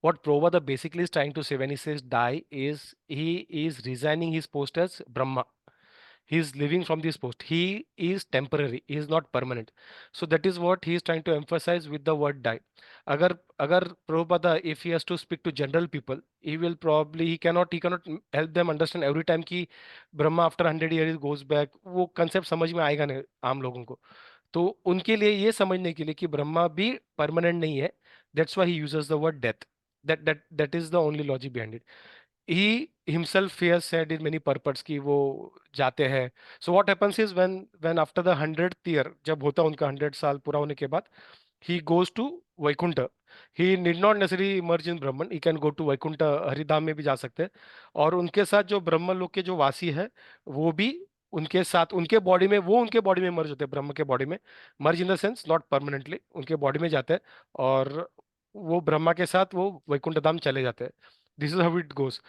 what Prabhupada basically is trying to say when he says die is he is resigning his post as Brahma. he is living from this post. He is temporary, he is not permanent. So that is what he is trying to emphasize with the word die. Agar Prabhupada, if he has to speak to general people, he will probably, he cannot help them understand every time कि Brahma after 100 years goes back, वो concept समझ में आएगा नहीं आम लोगों को. तो उनके लिए ये समझने के लिए कि ब्रह्मा भी परमानेंट नहीं है, that's why he uses the word death. That is the only logic behind it. he himself he has said in many purports कि वो जाते हैं. So what happens is when after the 100th year, जब होता है उनका 100 साल पूरा होने के बाद, he goes to Vaikuntha. He need not necessarily emerge in Brahman. He can go to Vaikuntha, Haridham में भी जा सकते हैं. और उनके साथ जो ब्रह्म लोक के जो वासी है, वो भी उनके साथ उनके बॉडी में, वो उनके बॉडी में मर्ज होते हैं, ब्रह्म के बॉडी में. Merge in the sense not permanently, उनके बॉडी में जाते हैं और वो ब्रह्मा के साथ वो वैकुंठ धाम चले जाते हैं. This is how it goes.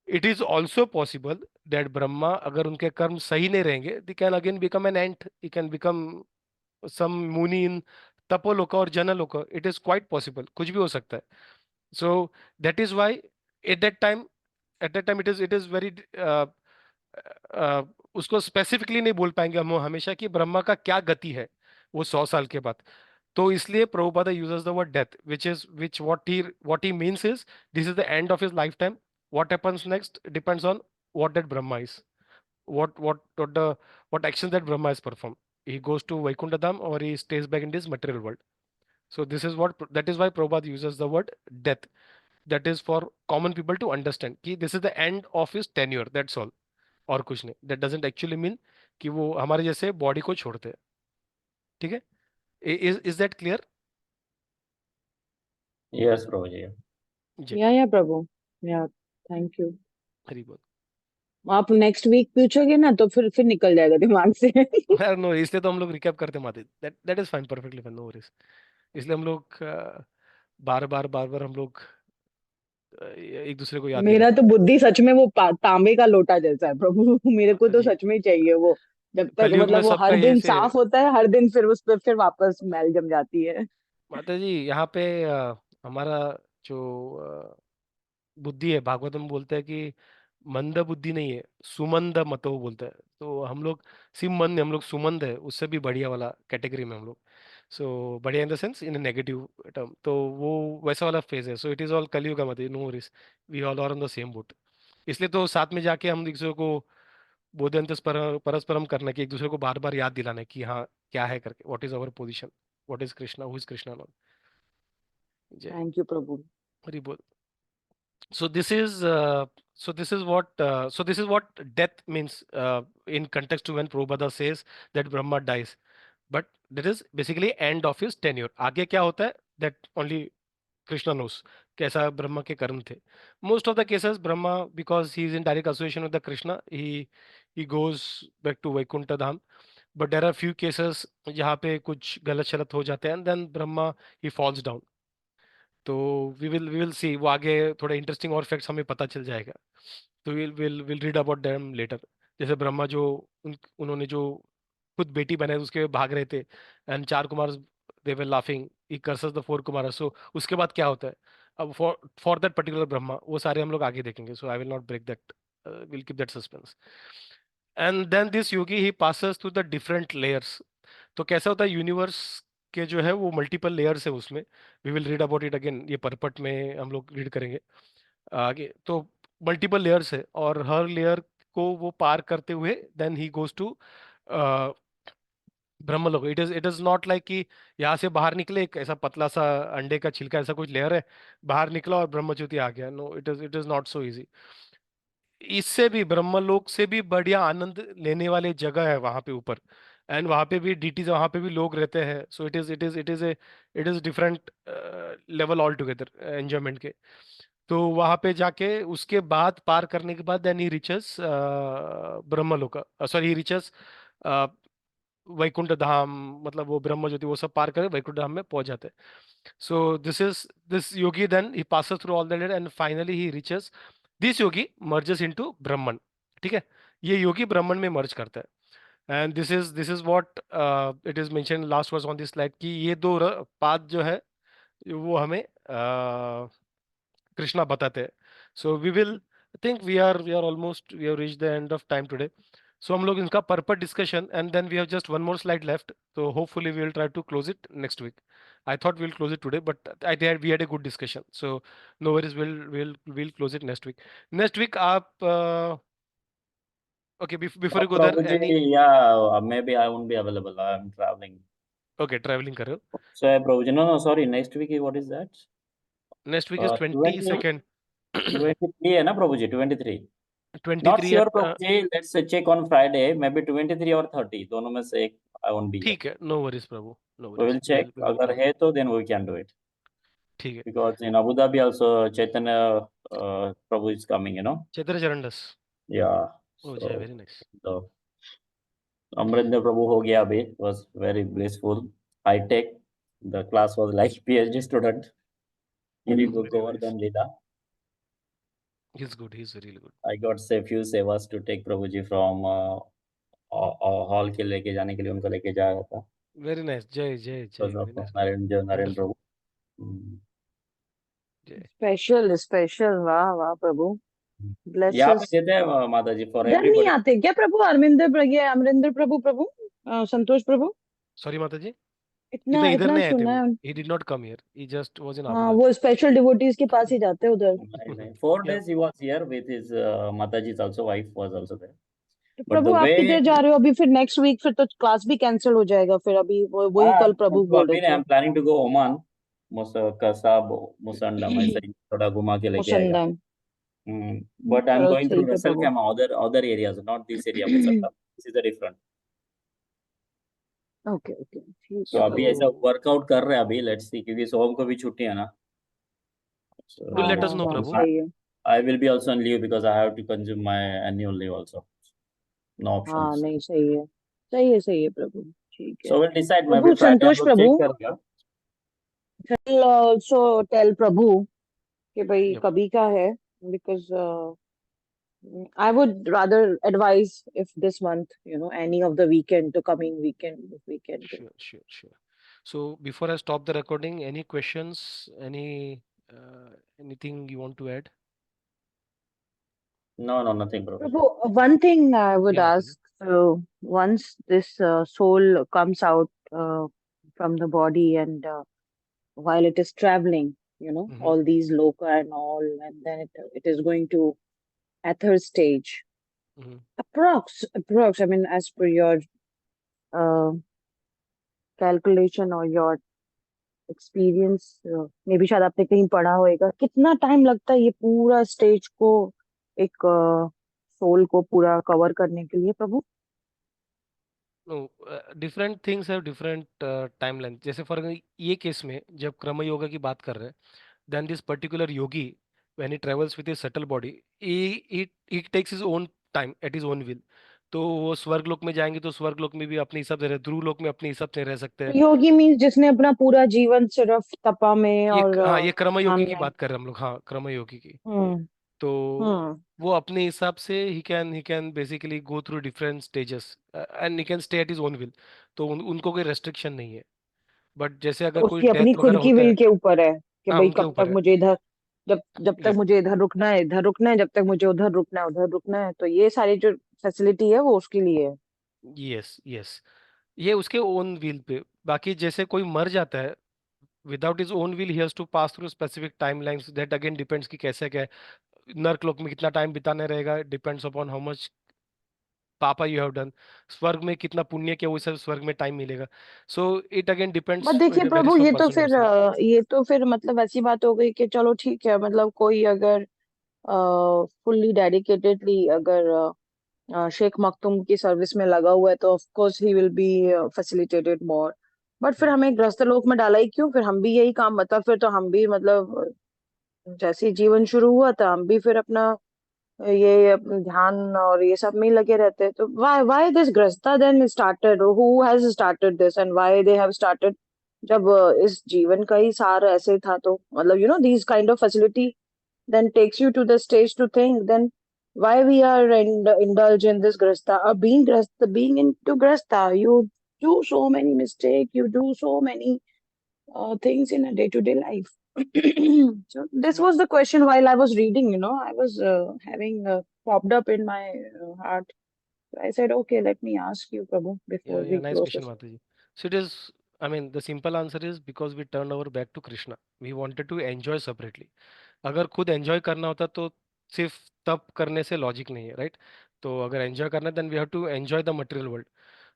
It is also possible that Brahma, अगर उनके कर्म सही नहीं रहेंगे, they can again become an ant, he can become some muni in Tapoloka और Janaloka. It is quite possible, कुछ भी हो सकता है. So that is why at that time, it is very, उसको स्पेसिफिकली नहीं बोल पाएंगे हम हमेशा कि ब्रह्मा का क्या गति है वो 100 साल के बाद. तो इसलिए Prabhupada uses the word death, which what he means is this is the end of his lifetime. What happens next depends on what that Brahma is, what action that Brahma has performed. He goes to Vaikuntha Dham or he stays back in this material world. So this is what, that is why Prabhupada uses the word death. That is for common people to understand कि this is the end of his tenure. That's all. और कुछ नहीं. That doesn't actually mean कि वो हमारे जैसे body को छोड़ते हैं. ठीक है? Is that clear? Yes, Prabhuji. जी. या प्रभु, या थैंक यू. हरी बोल. आप नेक्स्ट वीक पूछोगे ना तो फिर निकल जाएगा दिमाग से. नो, इसलिए तो हम लोग रिकैप करते माते. That is fine, perfectly fine, no worries. इसलिए हम लोग बार बार हम लोग एक दूसरे को याद मेरा दिलाते तो बुद्धि सच में वो तांबे का लोटा जैसा है प्रभु. मेरे को माता तो जी. सच में ही चाहिए वो. जब तक कलयुग में मतलब वो सबका हर ये दिन से. साफ होता है, हर दिन फिर उस पर फिर वापस मैल जम जाती है. माता जी, यहाँ पे हमारा जो बुद्धि है, भागवत में बोलते हैं कि मंद बुद्धि नहीं है, सुमंद मतो बोलते हैं. तो हम लोग सिम मंद, हम लोग सुमंद है, उससे भी बढ़िया वाला कैटेगरी में हम लोग. सो बढ़िया इन the sense, in negative term. तो वो वैसा वाला फेज है. सो इट इज ऑल कलयुग मत, no worries. We all are on the same boat. इसलिए तो साथ में जाके हम एक दूसरे को बोधयंतस परस्परम करना, कि एक दूसरे को बार बार याद दिलाना कि हाँ क्या है करके, what is our position, what is Krishna, who is Krishna not. जय. थैंक यू प्रभु. हरि बोल. So this is what death means in context to when Prabhupada says that Brahma dies. But that is basically end of his tenure. आगे क्या होता है, that only Krishna knows. कैसा ब्रह्मा के कर्म थे. Most of the cases Brahma, because he is in direct association with the Krishna, he goes back to Vaikuntha Dham. But there are few cases जहाँ पे कुछ गलत शलत हो जाते हैं and then Brahma he falls down. तो we will see, वो आगे थोड़ा इंटरेस्टिंग और फैक्ट्स हमें पता चल जाएगा. तो will read about them later. जैसे ब्रह्मा जो उन्होंने जो खुद बेटी बनाई, उसके भाग रहे थे एंड चार Kumar they were laughing, he curses the four Kumar. So उसके बाद क्या होता है, अब फॉर दैट पर्टिकुलर ब्रह्मा, वो सारे हम लोग आगे देखेंगे. So I will not break that, will keep that suspense. And then this yogi he passes through the different layers. तो कैसा होता है यूनिवर्स के जो है वो मल्टीपल लेयर्स है उसमें. We will read about it again, ये परपट में हम लोग रीड करेंगे आगे. तो मल्टीपल लेयर्स है और हर लेयर को वो पार करते हुए then he goes to Brahmalok. It is not like कि यहाँ से बाहर निकले, एक ऐसा पतला सा अंडे का छिलका ऐसा कुछ लेयर है, बाहर निकला और ब्रह्मज्योति आ गया. No, it is not so easy. इससे भी ब्रह्मलोक से भी बढ़िया आनंद लेने वाले जगह है वहां पे ऊपर. एंड वहां पे भी डीटीज, वहां पे भी लोग रहते हैं. सो it is different level all together enjoyment के. तो वहां पे जाके उसके बाद पार करने के बाद then he reaches Brahmaloka, sorry, he reaches Vaikuntha Dham. मतलब वो ब्रह्म ज्योति वो सब पार करे वैकुंठ धाम में पहुंच जाते हैं. So this yogi then he passes through all that and finally he reaches, this yogi merges into Brahman. ठीक है, ये योगी ब्रह्मन में मर्ज करता है. And this is what it is mention last verse on this slide, कि ये दो पाथ जो है वो हमें कृष्णा बताते हैं. So we will think we are almost we have reached the end of time today. So हम लोग इनका पर्पट discussion and then we have just one more slide left, तो hopefully we will try to close it next week. I thought we'll close it today, but we had a good discussion. So no worries, we'll close it next week. Next week, आप okay, before you go there, any Prabhuji, yeah, maybe I won't be available. I'm traveling. okay traveling कर रहे हो? So, Prabhuji, no, sorry. Next week, what is that? Next week is 20, 22nd. 23 है ना Prabhuji? 23. Not 23 sure, at Prabhuji. Let's check on Friday. Maybe 23 or 30. दोनों में से एक I won't be here. ठीक है, no worries Prabhu, no We worries. will check. We will अगर plan. है तो then we can do it. ठीक है. Because in Abu Dhabi also Chaitanya Prabhu is coming, you know. Chaitanya Charandas. Yeah. Oh, So very nice. the Amrinder Prabhu हो गया अभी. Was very blissful. High tech. The class was like PhD student. Very Govardhan nice. Leela. He's good. He's really good. I got a few sevas to take Prabhuji from hall के लेके जाने के लिए उनको लेके जा रहा था. Very nice. Jai, Jai, Jai. Because Very of nice. Narendra Wonderful. Prabhu. Mm. Jai. Special, वाह वाह प्रभु, यहाँ पे ब्लेसेस. देते हैं माता जी for इधर नहीं everybody. आते क्या प्रभु? अमरिंदर प्रभु, संतोष प्रभु, Sorry माता जी. इतना इधर इतना नहीं आए थे सुना वो. है. He did not come here. He just was in Abu हाँ, Dhabi. वो स्पेशल डिवोटीज के पास ही जाते हैं उधर. नहीं, 4 Yeah. days he was here with his Mataji's also wife was also there. तो But प्रभु the आप way किधर जा रहे हो अभी? फिर नेक्स्ट वीक फिर तो क्लास भी कैंसिल हो जाएगा. फिर अभी वही कल प्रभु तो बोल अभी रहे I'm planning to go Oman, Kasab, Musandam, ऐसे थे. ही थोड़ा घुमा के लेके आएगा. मुसंदम. But I'm चलो going through ठीक है Russell Prabhu. Khama, other areas, not this area, Musandam. This is a different. Okay okay, ठीक So है अभी प्रभु. ऐसा वर्कआउट कर रहे हैं अभी. Let's see, क्योंकि सोम को भी छुट्टी है ना. So Do हाँ let us हाँ know हाँ, प्रभु. सही है. I will be also on leave because I have to consume my annual leave also. No हाँ options. नहीं, सही है, सही है, सही है प्रभु. ठीक है So we'll decide. प्रभु. maybe Friday हम संतोष लोग प्रभु, check करेंगे. ऑल्सो टेल प्रभु कि भाई Yep. कभी का है, because I would rather advise if this month, any of the weekend, the coming weekend, if we can do. Sure. So before I stop the recording, any questions? Anything you want to add? No, nothing, bro. Prabhu, one thing I would Yeah, ask, once this soul comes out from the body and while it is traveling, Mhm. all these loka and all, and then it is going to ether stage. Mhm. Approx, I mean, as per your uh, calculation or your experience, may be शायद आपने कहीं पढ़ा होगा, कितना time लगता है ये पूरा स्टेज को, एक सोल को पूरा कवर करने के लिए प्रभु? No, different things have different timeline. जैसे फॉर ये केस में जब क्रम योगा की बात कर रहे हैं, then this particular yogi when he travels with his subtle body, he takes his own time at his own will. तो वो स्वर्ग लोक में जाएंगे तो स्वर्ग लोक में भी अपने हिसाब से रह, ध्रुव लोक में अपने हिसाब से रह सकते हैं. योगी मीन्स जिसने अपना पूरा जीवन सिर्फ तपा में और हाँ, ये क्रम ध्यान योगी की में. बात कर रहे हैं हम लोग. हाँ, क्रम योगी की. हम्म तो हम्म वो अपने हिसाब से he can basically go through different stages and he can stay at his own will. तो उनको कोई restriction नहीं है. बट जैसे तो अगर कोई उसकी अपनी डेथ खुद वगैरह की होता विल है, के ऊपर है कि हाँ भाई उनके कब तक ऊपर है. मुझे इधर, जब जब तक Yep. मुझे इधर रुकना है इधर रुकना है, जब तक मुझे उधर रुकना है, तो ये सारी जो फैसिलिटी है वो उसके लिए है. यस, ये उसके ओन व्हील पे. बाकी जैसे कोई मर जाता है without his own will, he has to pass through specific timelines. That again depends कि कैसे क्या है. नर्क लोक में कितना टाइम बिताने रहेगा, डिपेंड्स अपॉन हाउ मच पापा यू हैव डन. स्वर्ग में कितना पुण्य किया, वो सब स्वर्ग में टाइम मिलेगा. So it again but depends, देखिए it varies Prabhu, from person to person. ये तो फिर मतलब ऐसी बात हो गई कि चलो ठीक है, मतलब कोई अगर फुल्ली डेडिकेटेडली अगर शेख मखदूम की सर्विस में लगा हुआ है तो of course he will be facilitated more. But फिर हमें ग्रस्त लोक में डाला ही क्यों? फिर हम भी यही काम, मतलब फिर तो हम भी मतलब जैसे ही जीवन शुरू हुआ था हम भी फिर अपना ये अपना ध्यान और ये सब में ही लगे रहते हैं. तो why this grihastha then started? Who has started this and why they have started? जब इस जीवन का ही सार ऐसे था, तो मतलब these kind of facility then takes you to the stage to think then why we are indulge in this grasta. Being into grasta, you do so many mistakes, you do so many things in a day-to-day life. So this was the question while I was reading, I was having popped up in my heart. So I said, okay, let me ask you, Prabhu, Yeah, before yeah, we nice close question, this. Mataji. So it is, I mean, the simple answer is because we turned our back to Krishna. We wanted to enjoy separately. अगर खुद enjoy करना होता तो सिर्फ तब करने से logic नहीं है, राइट? तो अगर एंजॉय करना है then we have to enjoy the material world.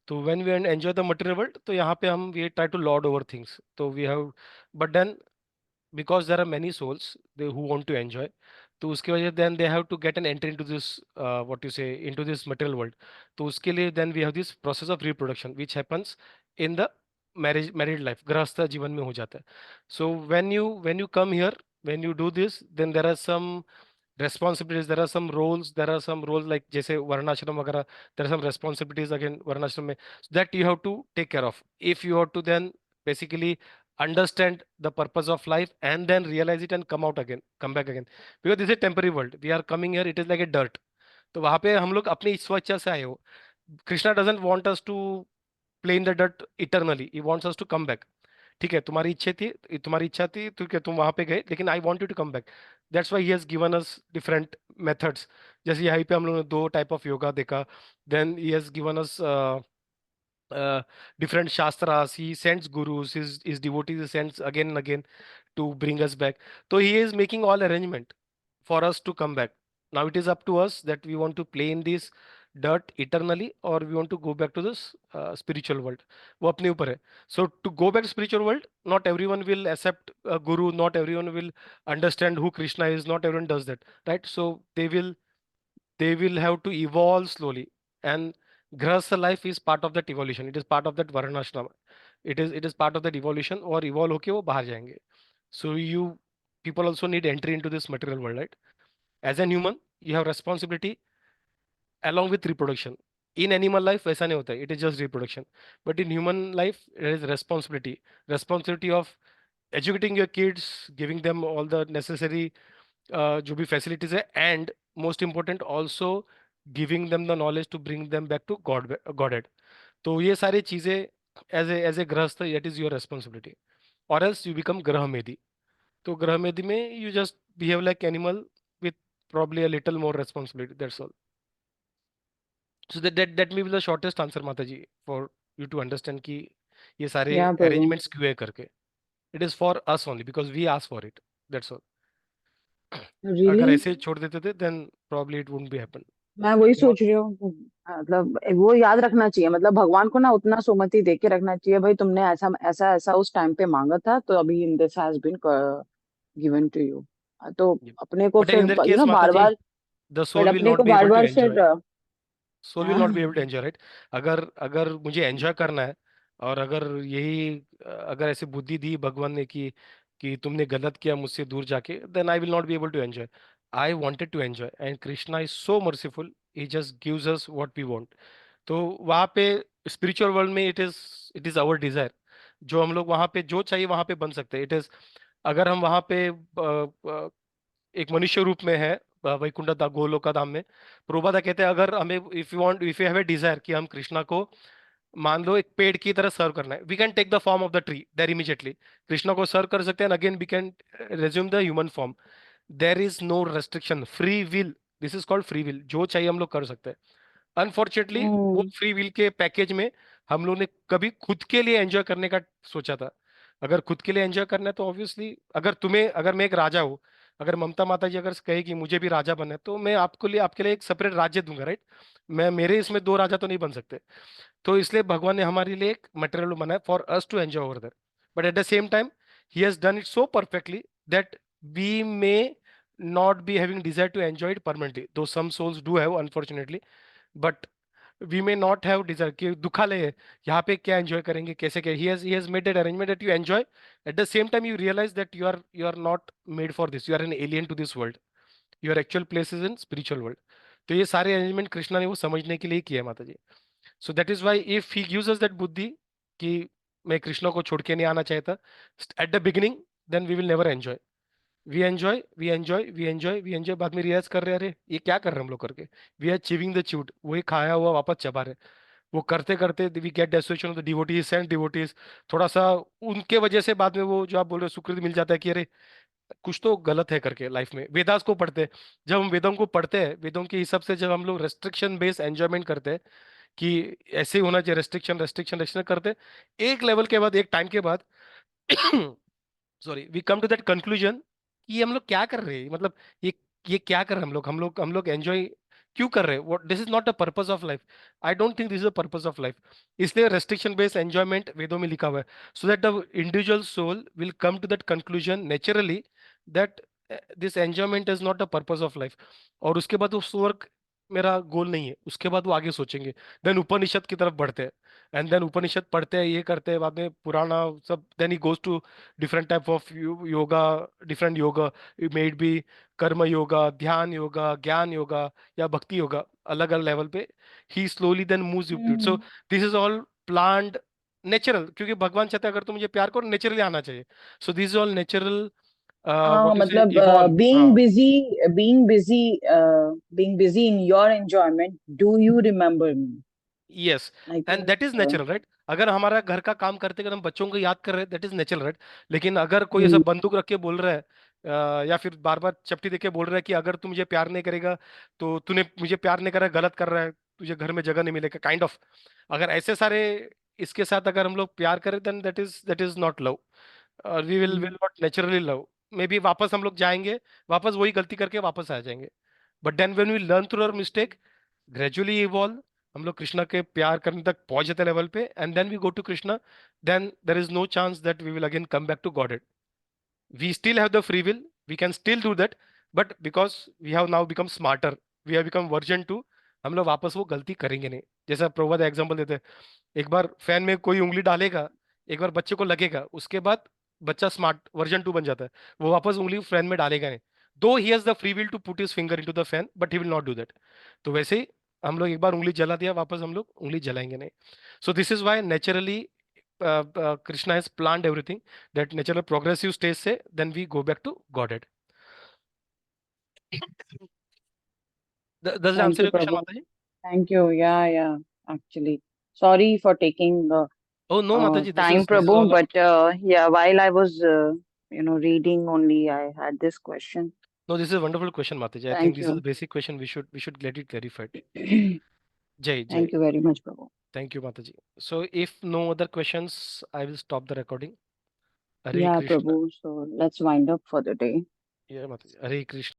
तो when we enjoy the material world तो यहाँ पे हम we try to lord over things. तो we have, but then because there are many souls who want to enjoy, तो उसके वजह then they have to get an entry into this what you say into this material world. तो उसके लिए then we have this process of reproduction which happens in the married life, गृहस्थ जीवन में हो जाता है. So when you come here, when you do this, then there are some responsibilities, there are some roles, there are some roles like जैसे वर्णाश्रम वगैरह, there are some responsibilities again वर्णाश्रम में that you have to take care of if you have to then basically understand the purpose of life and then realize it and come out again, come back again, because this is a temporary world, we are coming here, it is like a dirt. तो वहां पे हम लोग अपनी स्वेच्छा से आए हो. Krishna doesn't want us to play in the dirt eternally, he wants us to come back. ठीक है, तुम्हारी इच्छा थी, तुम्हारी इच्छा थी तो क्या तुम वहां पे गए, लेकिन I want you to come back. That's why he has given us different methods. जैसे यहाँ पे हम लोगों ने दो टाइप ऑफ योगा देखा. Then he has given us different shastras. He sends gurus, his devotees he sends again and again to bring us back. So he is making all arrangement for us to come back. Now it is up to us that we want to play in this dirt eternally or we want to go back to this spiritual world. वो अपने ऊपर है. So to go back to spiritual world, not everyone will accept a guru, not everyone will understand who Krishna is, not everyone does that, right? So they will have to evolve slowly, and grahastha life is part of that evolution, it is part of that varnashrama, it is part of that evolution, और evolve होके वो बाहर जाएंगे. So you people also need entry into this material world, right? As an human you have responsibility along with reproduction. In animal life वैसा नहीं होता है, it is just reproduction. But in human life there is responsibility of educating your kids, giving them all the necessary जो भी facilities है, and most important also giving them the knowledge to bring them back to godhead. तो ये सारी चीजें as a grihastha that is your responsibility, और else you become grihamedhi. तो grihamedhi में you just behave like animal with probably a little more responsibility, that's all. So that may be the shortest answer, Mataji, for you to understand कि ये सारे Yeah, Prabhu. arrangements क्यों है करके. It is for us only because we ask for it, that's all. अगर Really? ऐसे छोड़ देते थे then probably it wouldn't be happen. मैं वही Because सोच रही हूँ, मतलब वो याद रखना चाहिए, मतलब भगवान को ना उतना सुमति दे के रखना चाहिए, भाई तुमने ऐसा ऐसा ऐसा उस टाइम पे मांगा था, तो अभी this has been given to you. तो yeah. अपने को But in फिर that यू case, नो बार Mataji, बार, the बट soul will अपने not को be बार able to बार फिर enjoy. Soul will not be able हाँ. To enjoy, right? अगर अगर मुझे एंजॉय करना है, और अगर यही अगर ऐसे बुद्धि दी भगवान ने कि तुमने गलत किया मुझसे दूर जाके, then I will not be able to enjoy. I wanted to enjoy and Krishna is so merciful, he just gives us what we want. तो वहाँ पे स्पिरिचुअल वर्ल्ड में इट इज आवर डिजायर. जो हम लोग वहाँ पे जो चाहिए वहाँ पे बन सकते हैं. इट इज, अगर हम वहाँ पे एक मनुष्य रूप में है वैकुंठ गोलोका धाम में, प्रभुपादा कहते हैं अगर हमें if you have a Dzire कि हम कृष्णा को मान लो एक पेड़ की तरह सर्व करना है, we can take the form of the tree there immediately. Krishna को सर्व कर सकते हैं, again we can resume the human form. There is no restriction, free will, this is called free will. जो चाहिए हम लोग कर सकते हैं. अनफॉर्चुनेटली वो हम्म. फ्री विल के पैकेज में हम लोग ने कभी खुद के लिए एंजॉय करने का सोचा था. अगर खुद के लिए एंजॉय करना है तो ऑब्वियसली, अगर मैं एक राजा हूँ, अगर ममता माता जी अगर कहे कि मुझे भी राजा बनना है, तो मैं आपके लिए एक सेपरेट राज्य दूंगा, राइट? मैं मेरे इसमें दो राजा तो नहीं बन सकते. तो इसलिए भगवान ने हमारे लिए एक मटेरियल बनाया for us to enjoy over there. But at the same time he has done it so perfectly that we may not be having desire to enjoy it permanently, though some souls do have unfortunately. But we may not have desire कि दुखालय है, यहाँ पे क्या enjoy करेंगे, कैसे क्या. He has made that arrangement that you enjoy. At the same time you realize that you are not made for this, you are an alien to this world, your actual place is in spiritual world. तो ये सारे arrangement Krishna ने वो समझने के लिए किया है, Mata ji. So that is why if he gives us that buddhi कि मैं कृष्णा को छोड़ के नहीं आना चाहता at the beginning, then we will never enjoy. We enjoy बाद में रियलाइज कर रहे हैं अरे ये क्या कर रहे हैं हम लोग करके. We are chewing the chewed, वही खाया हुआ वापस चबा रहे. वो करते करते we get destination of the devotees, saint devotees. थोड़ा सा उनके वजह से बाद में वो जो आप बोल रहे हो सुकृत मिल जाता है कि अरे कुछ तो गलत है करके लाइफ में। वेदास को पढ़ते हैं, जब हम वेदों को पढ़ते हैं, वेदों के हिसाब से जब हम लोग रेस्ट्रिक्शन बेस्ड एंजॉयमेंट करते हैं कि ऐसे ही होना चाहिए, रेस्ट्रिक्शन रेस्ट्रिक्शन रेस्ट्रिक्शन करते हैं, एक लेवल के बाद, एक टाइम के बाद sorry, we come to that conclusion कि ये हम लोग क्या कर रहे हैं, मतलब ये ये क्या कर रहे हैं हम लोग एंजॉय क्यों कर रहे हैं, what, this is not the purpose of life. I don't think this is the purpose of life. इसलिए रेस्ट्रिक्शन बेस्ड एंजॉयमेंट वेदों में लिखा हुआ है, so that the individual soul will come to that conclusion naturally that this enjoyment is not the purpose of life. और उसके बाद वो स्वर्ग मेरा गोल नहीं है, उसके बाद वो आगे सोचेंगे, देन उपनिषद की तरफ बढ़ते हैं, एंड देन उपनिषद पढ़ते हैं, ये करते हैं, बाद में पुराना सब, then he goes to different type of yoga, different yoga, may it be karma yoga, ध्यान योगा, ज्ञान योगा, या भक्ति योगा, अलग अलग लेवल पे he slowly then moves you to it. So hmm. This is all planned, natural, क्योंकि भगवान चाहते हैं अगर तुम मुझे प्यार करो नेचुरली आना चाहिए। सो दिस इज ऑल नेचुरल, हाँ, व्हाट यू से मतलब इवॉल्व। being हाँ, busy, being busy, being busy in your enjoyment, do you remember me? Yes, I and think that is natural, right. अगर हमारा घर का काम करते अगर हम बच्चों को याद कर रहे हैं, दैट इज नेचुरल, राइट। लेकिन अगर कोई ऐसा हम्म, बंदूक रख के बोल रहा है, या फिर बार बार चपटी देके बोल रहा है कि अगर तू मुझे प्यार नहीं करेगा तो तूने मुझे प्यार नहीं करा, गलत कर रहा है, तुझे घर में जगह नहीं मिलेगा, काइंड ऑफ, अगर ऐसे सारे इसके साथ अगर हम लोग प्यार करें, then that is not love, और we will not naturally love. Maybe वापस हम लोग जाएंगे, वापस वही गलती करके वापस आ जाएंगे, but then when we learn through our mistake, gradually evolve, हम लोग कृष्णा के प्यार करने तक पहुंच जाते लेवल पे, and then we go to Krishna, then there is no chance that we will again come back to God. We still have the free will, we can still do that, but because we have now become smarter, we have become version 2, हम लोग वापस वो गलती करेंगे नहीं। जैसा Prabhupada example देते हैं, एक बार फैन में कोई उंगली डालेगा, एक बार बच्चे को लगेगा, उसके बाद बच्चा स्मार्ट वर्जन 2 बन जाता है, वो वापस उंगली फैन में डालेगा नहीं, though he has the free will to put his finger into the fan, but he will not do that. तो वैसे ही हम लोग एक बार उंगली जला दिया, वापस हम लोग उंगली जलाएंगे नहीं। So this is why naturally Krishna has planned everything, that natural progressive stage say, then we go back to Godhead. Does it thank answer you, your question, Prabhu. Mataji? Thank you. Yeah, yeah. Actually, sorry for taking Oh no, Mataji, time, this is all Prabhu. about. But yeah, while I was, reading only, I had this question. No, this is a wonderful question, Mataji. I think Thank this is a you. basic question. We should get it clarified. Jai, Jai. Thank you very much, Prabhu. Thank you, Mataji. So if no other questions, I will stop the recording. Hare Yeah, Krishna. Prabhu. So let's wind up for the day. Yeah, Mataji. Hare Krishna.